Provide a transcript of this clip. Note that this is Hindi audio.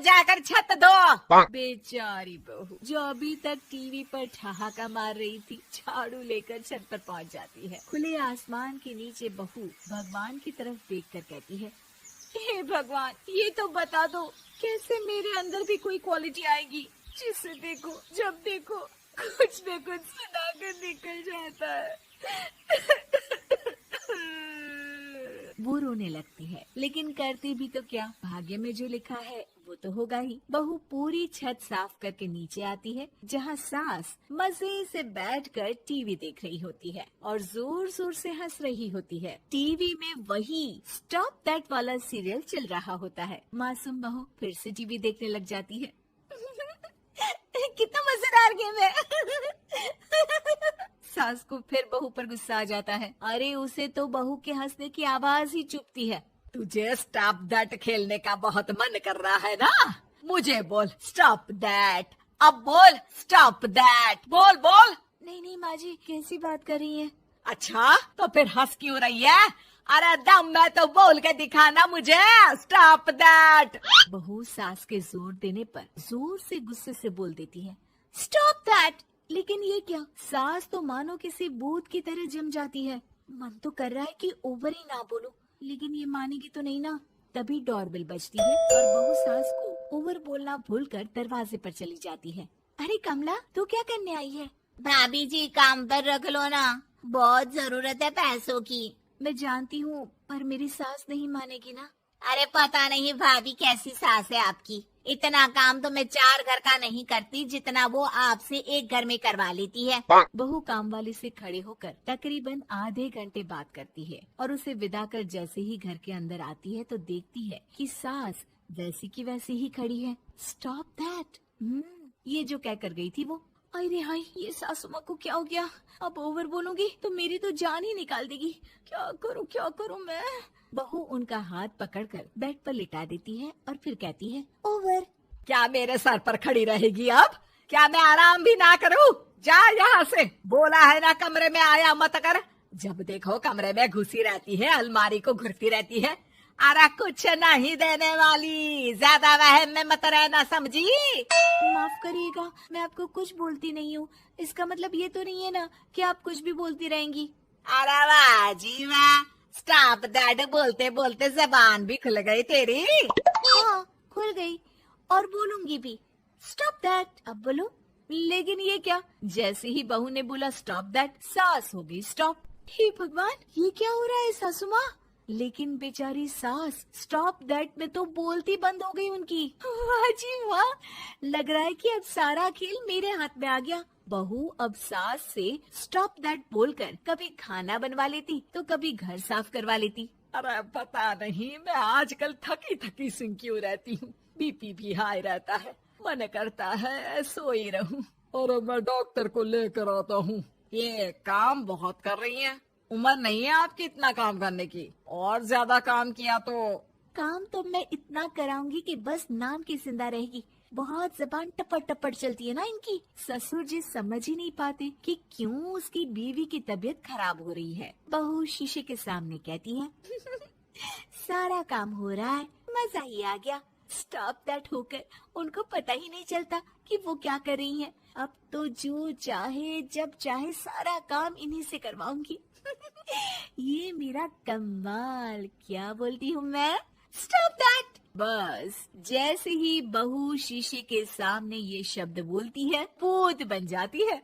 जाकर छत धो। बेचारी बहू जो अभी तक टीवी पर ठहाका मार रही थी, झाड़ू लेकर छत पर पहुंच जाती है। खुले आसमान के नीचे बहू भगवान की तरफ देखकर कहती है, हे भगवान, ये तो बता दो कैसे मेरे अंदर भी कोई क्वालिटी आएगी जिसे देखो जब देखो कुछ न कुछ सुनाकर निकल जाता है। वो रोने लगती है, लेकिन करती भी तो क्या, भाग्य में जो लिखा है वो तो होगा ही। बहू पूरी छत साफ करके नीचे आती है, जहाँ सास मजे से बैठकर टीवी देख रही होती है और जोर जोर से हंस रही होती है। टीवी में वही स्टॉप दैट वाला सीरियल चल रहा होता है। मासूम बहू फिर से टीवी देखने लग जाती है। कितना मजेदार गेम है। सास को फिर बहू पर गुस्सा आ जाता है। अरे उसे तो बहू के हंसने की आवाज ही चुभती है। तुझे स्टॉप दैट खेलने का बहुत मन कर रहा है ना? मुझे बोल स्टॉप दैट, अब बोल स्टॉप दैट, बोल बोल। नहीं नहीं माँ जी, कैसी बात कर रही है? अच्छा तो फिर हंस क्यों रही है? अरे दम में तो बोल के दिखाना मुझे स्टॉप दैट। बहू सास के जोर देने पर जोर से गुस्से से बोल देती है, स्टॉप दैट। लेकिन ये क्या, सास तो मानो किसी भूत की तरह जम जाती है। मन तो कर रहा है कि ओवर ही ना बोलूं, लेकिन ये मानेगी तो नहीं ना। तभी डोरबेल बजती है और बहू सास को ओवर बोलना भूलकर दरवाजे पर चली जाती है। अरे कमला, तू क्या करने आई है? भाभी जी काम पर रख लो ना, बहुत जरूरत है पैसों की। मैं जानती हूँ, पर मेरी सास नहीं मानेगी ना। अरे पता नहीं भाभी कैसी सास है आपकी, इतना काम तो मैं 4 घर का नहीं करती जितना वो आपसे एक घर में करवा लेती है। बहू काम वाली से खड़े होकर तकरीबन आधे घंटे बात करती है और उसे विदा कर जैसे ही घर के अंदर आती है तो देखती है कि सास वैसी की वैसी ही खड़ी है। स्टॉप दैट, ये जो कह कर गई थी वो। अरे हाय, ये सासू माँ को क्या हो गया? अब ओवर बोलूंगी तो मेरी तो जान ही निकाल देगी। क्या करूँ मैं? बहू उनका हाथ पकड़कर बेड पर लिटा देती है और फिर कहती है, ओवर। क्या मेरे सर पर खड़ी रहेगी अब? क्या मैं आराम भी ना करूं? जा यहाँ से, बोला है ना कमरे में आया मत कर। जब देखो कमरे में घुसी रहती है, अलमारी को घुरती रहती है। अरे कुछ नहीं देने वाली, ज्यादा वहम में मत रहना, समझी? माफ करिएगा, मैं आपको कुछ बोलती नहीं हूँ। इसका मतलब ये तो नहीं है ना कि आप कुछ भी बोलती रहेंगी? अरे वाह जी वाह, स्टॉप दैट बोलते बोलते जबान भी खुल गई तेरी। हाँ खुल गई, और बोलूंगी भी। स्टॉप दैट, अब बोलो। लेकिन ये क्या, जैसे ही बहू ने बोला स्टॉप दैट, सास हो गई स्टॉप। हे भगवान, ये क्या हो रहा है सासू माँ? लेकिन बेचारी सास स्टॉप दैट में तो बोलती बंद हो गई उनकी। वाह जी वाह, लग रहा है कि अब सारा खेल मेरे हाथ में आ गया। बहू अब सास से स्टॉप दैट बोलकर कभी खाना बनवा लेती तो कभी घर साफ करवा लेती। अरे पता नहीं, मैं आजकल थकी थकी सी क्यों रहती हूँ। बीपी भी हाई रहता है, मन करता है सो ही रहूं। और मैं डॉक्टर को लेकर आता हूँ। ये काम बहुत कर रही है, उम्र नहीं है आपकी इतना काम करने की। और ज्यादा काम किया तो काम तो मैं इतना कराऊंगी कि बस नाम की जिंदा रहेगी। बहुत जबान टपट टपट चलती है ना इनकी। ससुर जी समझ ही नहीं पाते कि क्यों उसकी बीवी की तबीयत खराब हो रही है। बहू शीशे के सामने कहती है, सारा काम हो रहा है, मजा ही आ गया। स्टॉप दैट होकर उनको पता ही नहीं चलता कि वो क्या कर रही हैं। अब तो जो चाहे जब चाहे सारा काम इन्हीं से करवाऊंगी। ये मेरा कमाल, क्या बोलती हूँ मैं? Stop that. बस जैसे ही बहू शीशे के सामने ये शब्द बोलती है, भूत बन जाती है।